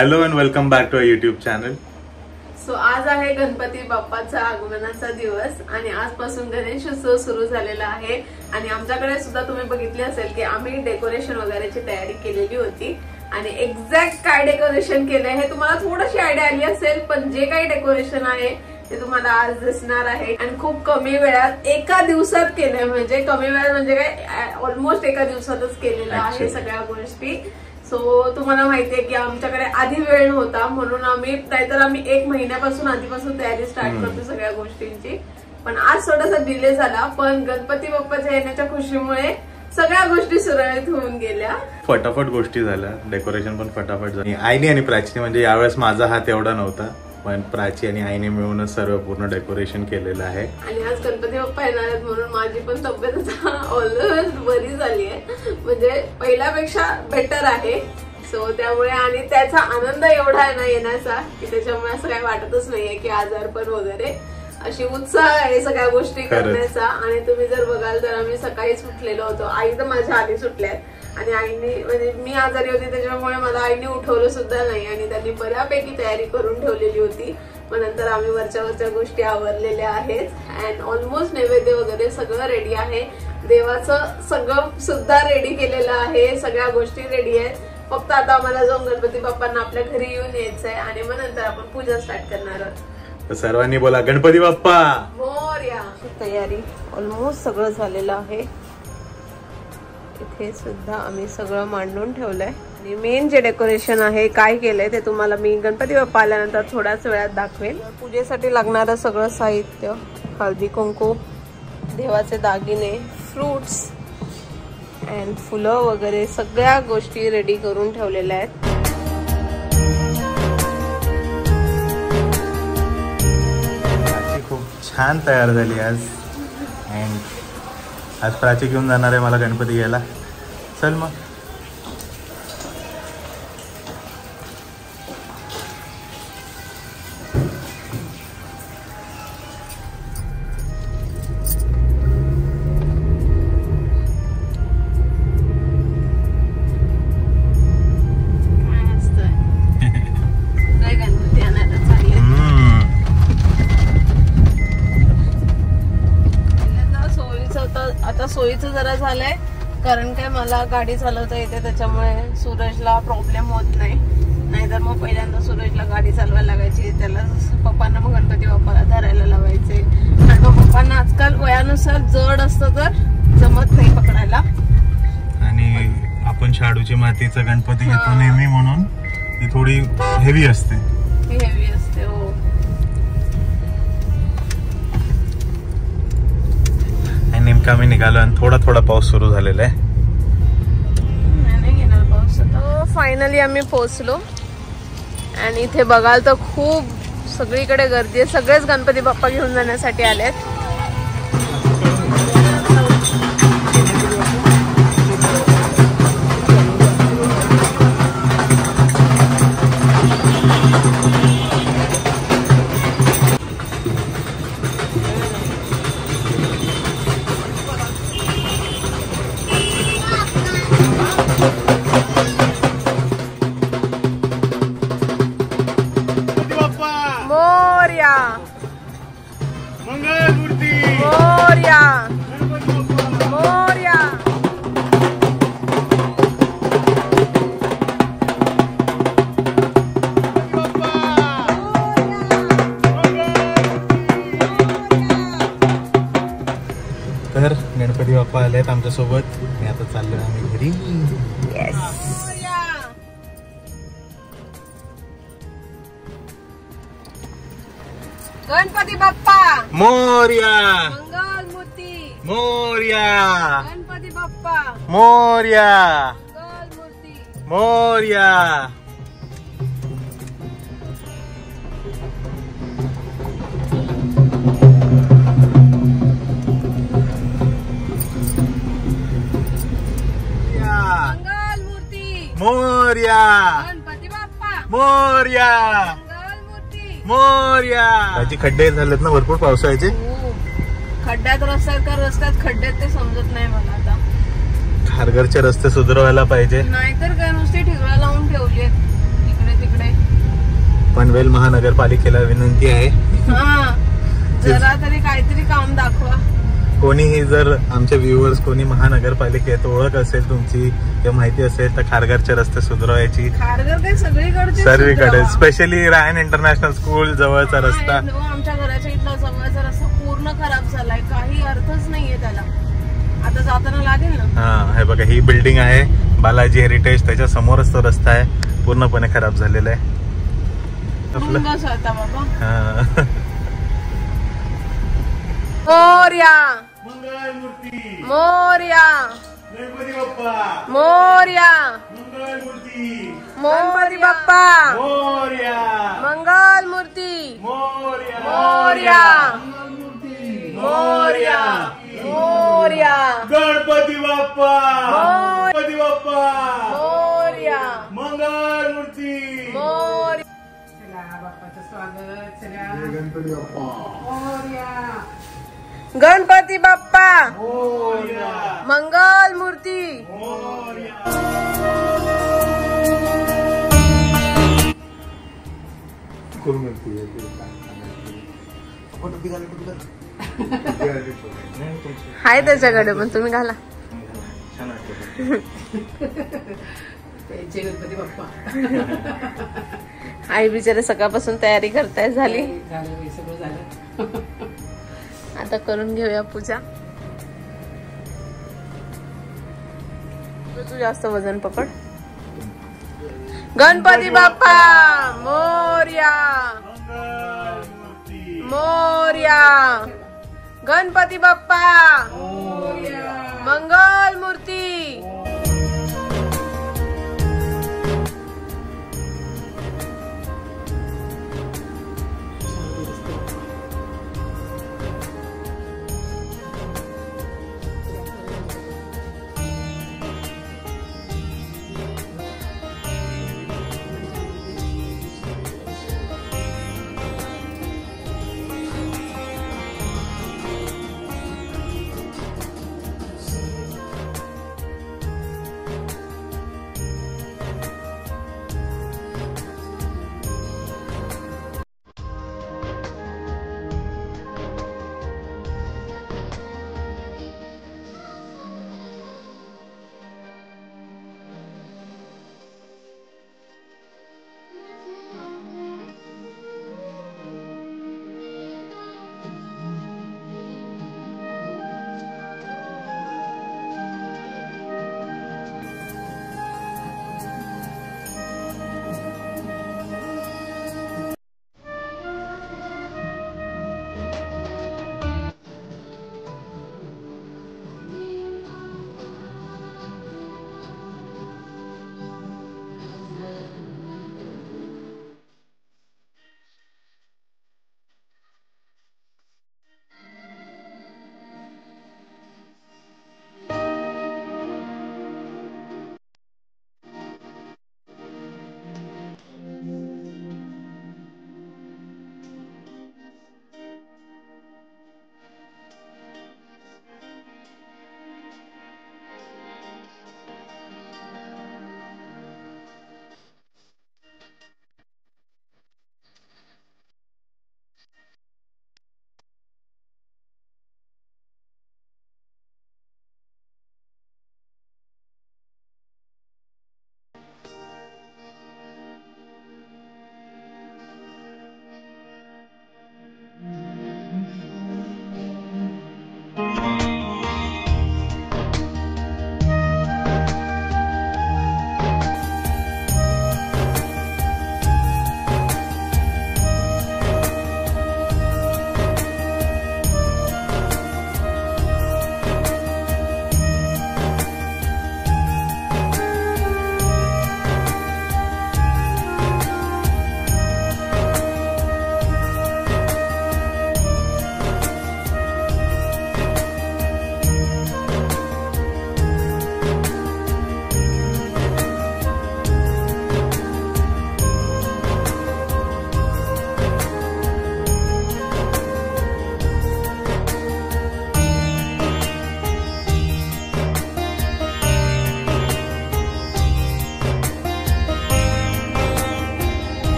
Hello and welcome back to our YouTube channel. So आज आहे गणपती बाप्पाचा आगमनाचा दिवस आणि आजपासून गणेशोत्सव सुरू झालेला आहे. आणि आमच्याकडे सुद्धा तुम्ही बघितले असेल की आम्ही डेकोरेशन वगैरेची तयारी केलेली होती. आणि एक्झॅक्ट काय डेकोरेशन केलंय हे तुम्हाला थोडीशी आयडिया आली असेल, पण जे काही डेकोरेशन आहे ते तुम्हाला आज दिसणार आहे. आणि खूप कमी वेळात एका दिवसात केलंय, म्हणजे कमी वेळात म्हणजे काय ऑलमोस्ट एका दिवसातच केलेलं आहे सगळ्या गोष्टी. सो तुम्हाला माहितीये की आमच्याकडे आधी वेळ नव्हता, म्हणून नाहीतर आम्ही 1 महिन्यापासून आधीपासून तयारी स्टार्ट करतो सगळ्या गोष्टींची. पण आज थोडासा डिले झाला, पण गणपती बाप्पाच्या येण्याच्या खुशीमुळे सगळ्या गोष्टी सुरळीत होऊन गेल्या. फटाफट गोष्टी झाल्या, डेकोरेशन पण फटाफट झाली. आईने आणि प्राचीने, म्हणजे यावेळेस माझा हात एवढा नव्हता, पण प्राची आणि आईने मिळूनच सर्व पूर्ण डेकोरेशन केलेलं आहे. आणि आज गणपती बाप्पा येणार आहेत म्हणून माझी पण तब्येत ऑलमोस्ट बरी झाली आहे, म्हणजे पहिल्यापेक्षा बेटर आहे. सो त्यामुळे आणि त्याचा आनंद एवढा आहे ना येण्याचा की त्याच्यामुळे असं काही वाटतच नाहीये की आजारपण वगैरे. अशी उत्साह आहे सगळ्या गोष्टी करण्याचा. आणि तुम्ही जर बघाल तर आम्ही सकाळीच उठलेलो होतो. आई तर माझ्या आधी सुटल्यात आणि आईने, म्हणजे मी आजारी होती त्याच्यामुळे मला आईने उठवलं सुद्धा नाही आणि त्यांनी बऱ्यापैकी तयारी करून ठेवलेली होती. मग नंतर आम्ही वरच्या गोष्टी आवरलेल्या आहेत. अँड ऑलमोस्ट नैवेद्य वगैरे सगळं रेडी आहे. देवाचं सगळं सुद्धा रेडी केलेलं आहे, सगळ्या गोष्टी रेडी आहेत. फक्त आता आम्हाला जाऊन गणपती बाप्पांना आपल्या घरी येऊन यायचं आहे आणि मग नंतर आपण पूजा स्टार्ट करणार आहोत. तर सर्वांनी बोला गणपती बाप्पा मोरया. तयारी ऑलमोस्ट सगळं झालेलं आहे. इथे सुद्धा आम्ही सगळं मांडून ठेवलंय. आणि मेन जे डेकोरेशन आहे काय केलंय ते तुम्हाला मी गणपती बाप्पा आल्यानंतर थोड्याच वेळात दाखवेल. पूजेसाठी लागणारं सगळं साहित्य, हळदी कुंकू, देवाचे दागिने, फ्रुट्स अँड फुलं वगैरे सगळ्या गोष्टी रेडी करून ठेवलेल्या आहेत. खूप छान तयार झाली आज. अँड आज प्राची घेऊन जाणार आहे मला गणपती घ्यायला. चल मग. आता सोयीचं जरा झालंय, कारण काय मला गाडी चालवता येते त्याच्यामुळे सूरजला प्रॉब्लेम होत नाही. नाहीतर मग पहिल्यांदा सूरजला गाडी चालवायला लागायची, त्याला पप्पांना मग गणपती बाप्पाला धरायला लावायचे. आणि मग पप्पांना आजकाल वयानुसार जड असतं तर जमत नाही पकडायला. आणि आपण शाडूची मातीचा गणपती घेतो नेहमी, म्हणून ती थोडी हेवी असते. हेवी असते हो. नेमका मी निघालो आणि थोडा पाऊस सुरू झालेला आहे. नाही येणार पाऊस. तर फायनली आम्ही पोहोचलो आणि इथे बघाल तर खूप सगळीकडे गर्दी आहे. सगळेच गणपती बाप्पा घेऊन जाण्यासाठी आलेत. मोरया मंगलमूर्ती मोरया मोरया. तर गणपती बाप्पा आलेत आमच्या सोबत. मी आता चाललोय आम्ही घरी. गणपती बाप्पा मोरया. मंगलमूर्ती मोरया. गणपती बाप्पा मोरया. मंगलमूर्ती मोरया. मंगलमूर्ती मोरया. गणपती बाप्पा मोरया. मंगलमूर्ती मोरया. त्याची खड्डे झालेत ना भरपूर पावसाळ्याचे. खड्ड्यात रस्त्यात खड्ड्यात ते समजत नाही मला आता. खारघरचे रस्ते सुधारवायला पाहिजे, नाहीतर काय नुसती ठिगळा लावून ठेवली इकडे तिकडे. पनवेल महानगरपालिकेला विनंती आहे, हा जरा तरी काहीतरी काम दाखवा. कोणीही जर आमचे व्ह्युअर्स कोणी महानगरपालिकेत ओळख असेल तुमची किंवा माहिती असेल तर खारघरचे रस्ते सुधारायची. खारघर काय सगळीकडे सर्वीकडे, स्पेशली रायन इंटरनॅशनल स्कूल जवळचा रस्ता. आमच्या घराच्या इथला जवळचा रस्ता पूर्ण खराब झालाय, काही अर्थच नाहीये त्याला. आता जाताना लागेल ना. हा हे बघा, ही बिल्डिंग आहे बालाजी हेरिटेज, त्याच्या समोरच तो रस्ता आहे, पूर्णपणे खराब झालेला आहे. मोरया मोरया मोरया गणपती बाप्पा मंगल मूर्ती मोरया मोरया मोरया गणपती बाप्पा गणपती बाप्पा मोरया मंगल मूर्ती मोरया. बाप्पाचं स्वागत. गणपती बाप्पा गणपती बाप्पा मंगल मूर्ती. हाय त्याच्याकडे पण तुम्ही घाला. त्यांचे गणपती बाप्पा. आई बिचारे सकाळपासून तयारी करताय. झाली, सगळं झालं. आता करून घेऊया पूजा. तू जास्त वजन पकड. गणपती बाप्पा मोरया मोरया गणपती बाप्पा मंगल मूर्ती.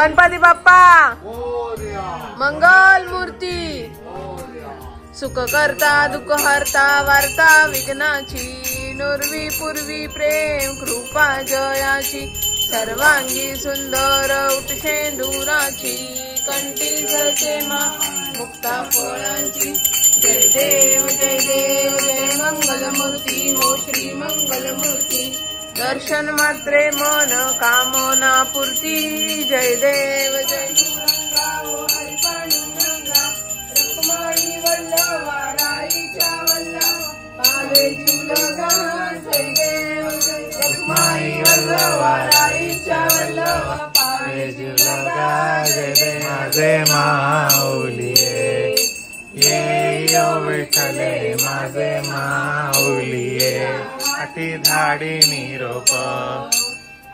गणपती बाप्पा मंगल मूर्ती सुख करता दुःख हरता वार्ता विघ्नाची नुरवी पूर्वी प्रेम कृपा जयाची सर्वांगी सुंदर उठशेंदुराची कंठी झळके मा मुक्ता फळांची जय देव जय मंगल मूर्ती हो श्री मंगल मूर्ती दर्शन मात्रे मन कामना पूर्ती जय देव जय रखमाई वल्लभा राईच्या वल्लभा पावे झुलगा जय देव जय रखमाई वल्लभा राईच्या वल्लभा पावे झुलगा जय देव माझे माऊलिये ये विठ्ठले माझे माऊलिये हाती धाडी निरोप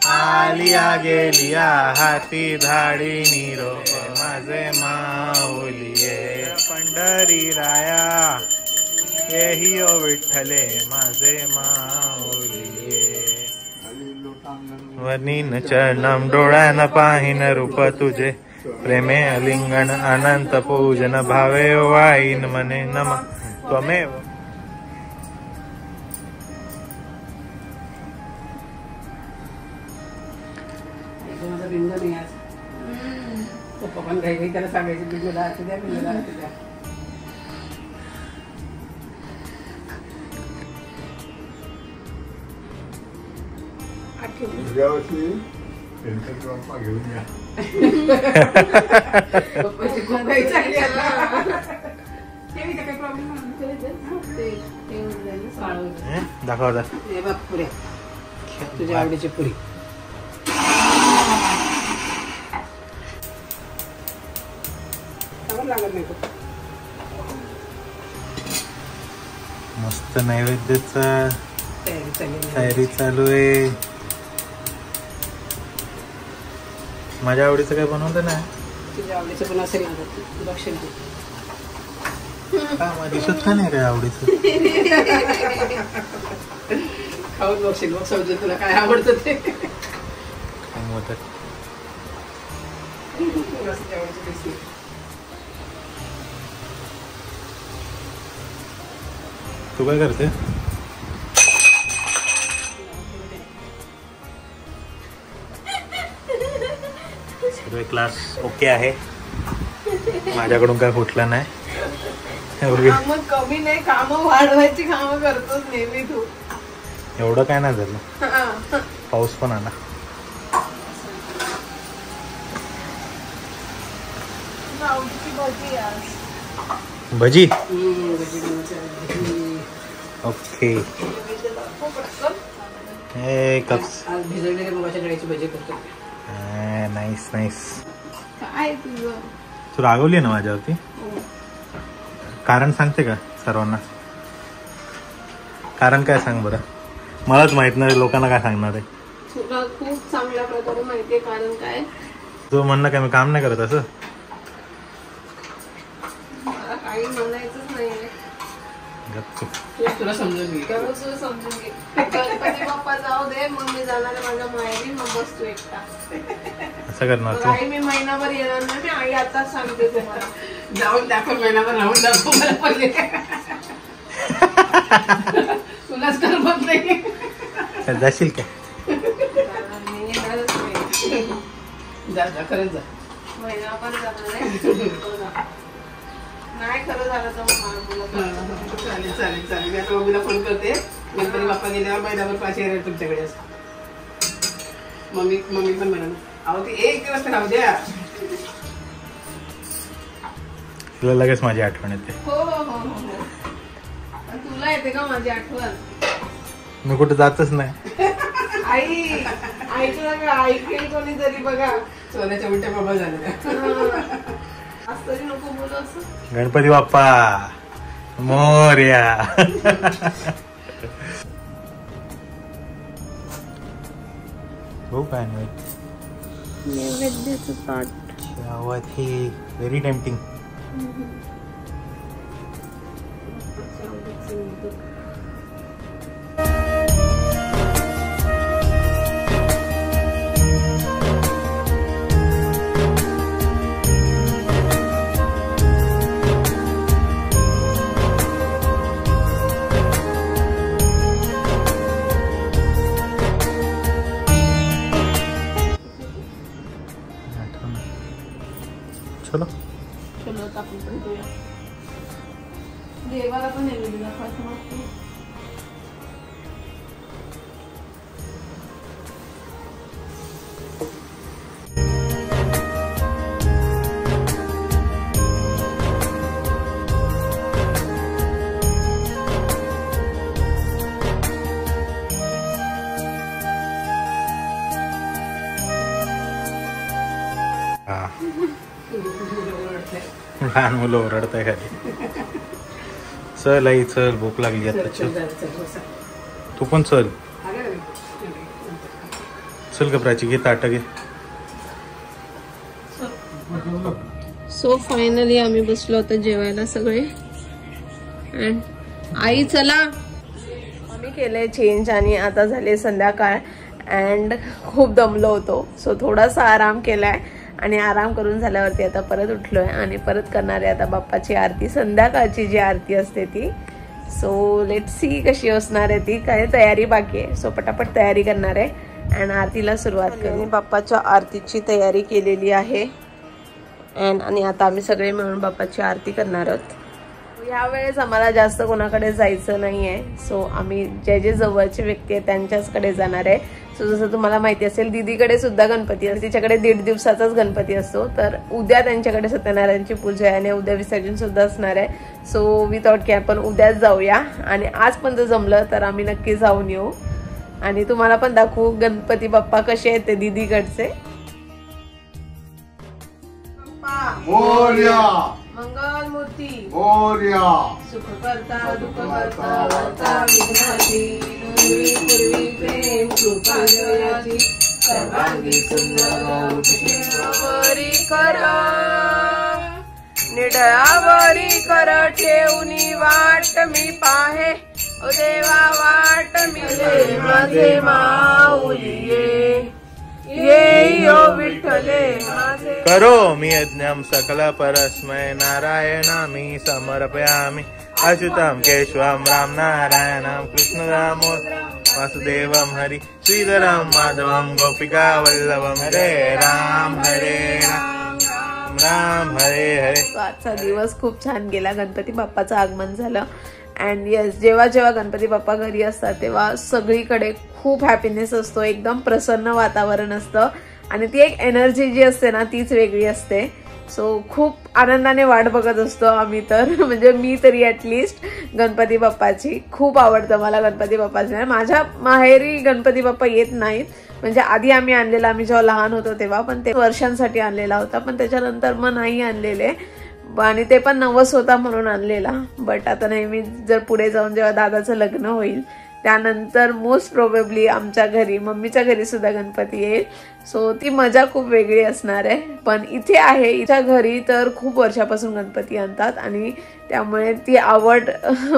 आलिया गेलिया हाती धाडी निरोप माझे माऊलिये पंढरी राया येही ओ विठ्ठले माझे माऊलिये वनीन चरणम डोळ्यान पाहिन रूप तुझे प्रेमे अलिंगन अनंत पूजन भावे वाईन मने नम त्वमेव माझा बिंदू नाही आज पप्पा पण काही त्याला सांगायचे बिंदूला असू द्या बिंदूला असू द्या घेऊन या पप्पाची खूप काही चांगली आता काही प्रॉब्लेम दाखव हे बघ पुऱ्या तुझ्या आवडीची पुरी लागत नाही मस्त नैवेद्याचा तयारी चालू आहे माझ्या आवडीचं काय बनवलं ना तुझ्या आवडीचं पण असेल बघशील तू दिसत का नाही काय आवडीचं खाऊन बघशील बघ समजेल तुला काय आवडतं ते तू काय करते सर्व क्लास ओके आहे माझ्याकडून काय फुटलं नाही काम कमी नाही काम वाढवायची काम करतोच नेहमी तू एवढं काय नाही झालं पाऊस पण आला भजी ओके आज भिजवलेल्या मुगाच्या डाळीची भजी करतो नाईस नाईस काय तुझं तू रागवली ना माझ्यावरती कारण सांगते का सर्वांना कारण काय सांग बरं मलाच माहित नाही लोकांना काय सांगणार आहे तुला खूप चांगल्या प्रकारे माहितीये कारण काय तू म्हणणं काय मी काम नाही करत असं मला काही म्हणायचंच नाहीये तुला समजून घे तुला समजून घे गणपती बाप्पा जाऊ दे मग मी जाणार माझ्या माहेरी मग बसतो एकटा असं करणार तू आई मी महिनाभर येणार नाही मी आई आताच सांगते तुम्हाला जाऊन दाखव महिनाभर राहून दाखव मला पहिले तुलाच करमत नाही जाशील काय मी येणारच नाही जा खरंच जा महिनाभर जाणार आहे नाही खरं झालं तर मग चालेल चालेल चालेल मी आता मम्मीला फोन करते गणपती बाप्पा गेल्यावर महिनाभर पाचशे येणार तुमच्याकडे मम्मी पण म्हणा अहो ती एक दिवस तर राहू द्या तुला लगेच माझी आठवण येते हो हो हो हो तुला येते का माझी आठवण मी कुठे जातच नाही आई ऐकलं का ऐकेल कोणीतरी बघा सोन्याच्या उलट्या बाबा झाल्या आज तरी नको बोलू असं गणपती बाप्पा मोरया हो काय नाही नैवेद्याचं ताट हे व्हेरी टेम्पटिंग चलो आता आपण पण करूया. देवाला पण नैवेद्य दाखवायचं मग. लहान मुलं ओरडताय खाली. चल आई चल, भूक लागली आता. चल तू पण चल. चल का प्राची, घे ताट घे. सो फायनली आम्ही बसलो आता जेवायला सगळे. अँड आई चला. आम्ही केले चेंज आणि आता झाले संध्याकाळ अँड खूप दमलो होतो. सो थोडासा आराम केलाय आणि आराम करून झाल्यावरती आता परत उठलोय आणि परत करणार आहे आता बाप्पाची आरती, संध्याकाळची जी आरती असते ती. सो लेट सी कशी असणार आहे ती. काय तयारी बाकी आहे, सो पटापट तयारी करणार आहे अँड आरतीला सुरुवात करू. बाप्पाच्या आरतीची तयारी केलेली आहे आणि आता आम्ही सगळे मिळून बाप्पाची आरती करणार आहोत. यावेळेस आम्हाला जास्त कोणाकडे जायचं नाहीये. सो आम्ही जे जवळचे व्यक्ती आहेत त्यांच्याचकडे जाणार आहे. सो जसं तुम्हाला माहिती असेल दीदीकडे सुद्धा गणपती असते, तिच्याकडे 1.5 दिवसाचाच गणपती असतो. तर उद्या त्यांच्याकडे सत्यनारायणची पूजा आहे आणि उद्या विसर्जन सुद्धा असणार आहे. सो वी थॉट की आपण उद्याच जाऊया आणि आज पण जर जमलं तर आम्ही नक्की जाऊन येऊ आणि तुम्हाला पण दाखवू गणपती बाप्पा कसे आहेत ते दीदीकडचे. मंगल मूर्ती सुख करता दुःख करता वार्ता विघ्नाची पूर्वी प्रेम कृपा जयाची सर्वांगी सुंदरी कर निडळावरी कर ठेवणी वाट मी पाहे ओ देवा वाट मी माझे माऊली ये यो विठ्ठले माझे. करोमि यज्ञं सकल परस्मै नारायणामि समर्पयामि अच्युतं केशवं राम नारायणं कृष्णदामोदरं वासुदेवं हरि श्रीधरं माधवं गोपिका वल्लभं हरे राम राम हरे हरे. आजचा दिवस खूप छान गेला. गणपती बाप्पाचं आगमन झालं अँड येस, जेव्हा जेव्हा गणपती बाप्पा घरी असतात तेव्हा सगळीकडे खूप हॅपीनेस असतो, एकदम प्रसन्न वातावरण असतं आणि ती एक एनर्जी जी असते ना तीच वेगळी असते. सो खूप आनंदाने वाट बघत असतो आम्ही तर, म्हणजे मी तरी ॲटलिस्ट गणपती बाप्पाची. खूप आवडतं मला गणपती बाप्पाची. माझ्या माहेरी गणपती बाप्पा येत नाहीत, म्हणजे आधी आम्ही आणलेला, आम्ही जेव्हा लहान होतो तेव्हा, पण ते वर्षांसाठी आणलेला होता, पण त्याच्यानंतर मग नाही आणलेले आणि ते पण नवस होता म्हणून आणलेला. बट आता नेहमी जर पुढे जाऊन जेव्हा दादाचं लग्न होईल त्यानंतर मोस्ट प्रोबेबली आमच्या घरी, मम्मीच्या घरी सुद्धा गणपती येईल. सो ती मजा खूप वेगळी असणार आहे. पण इथे आहे, इथच्या घरी तर खूप वर्षापासून गणपती आणतात आणि त्यामुळे ती आवड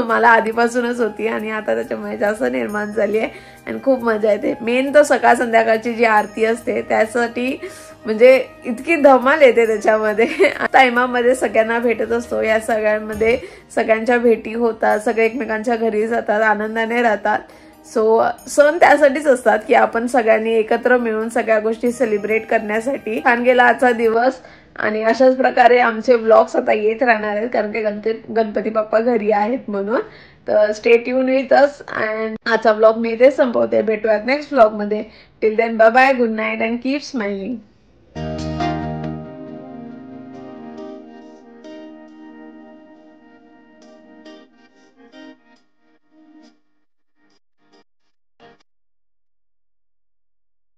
मला आधीपासूनच होती आणि आता त्याच्यामुळे जास्त निर्माण झाली आहे आणि खूप मजा येते. मेन तर सकाळ संध्याकाळची जी आरती असते त्यासाठी म्हणजे इतकी धमाल येते त्याच्यामध्ये. टायमामध्ये सगळ्यांना भेटत असतो, या सगळ्यांमध्ये सगळ्यांच्या भेटी होतात, सगळे एकमेकांच्या घरी जातात, आनंदाने राहतात. सो सण त्यासाठीच असतात की आपण सगळ्यांनी एकत्र मिळून सगळ्या गोष्टी सेलिब्रेट करण्यासाठी. छान गेला आजचा दिवस आणि अशाच प्रकारे आमचे व्लॉग्स आता येत राहणार आहेत कारण की गणपती बाप्पा घरी आहेत म्हणून. तर stay tune with us and आजचा व्लॉग मी इथे संपवते. भेटूयात नेक्स्ट व्लॉग मध्ये. Till then bye bye, good night and keep smiling.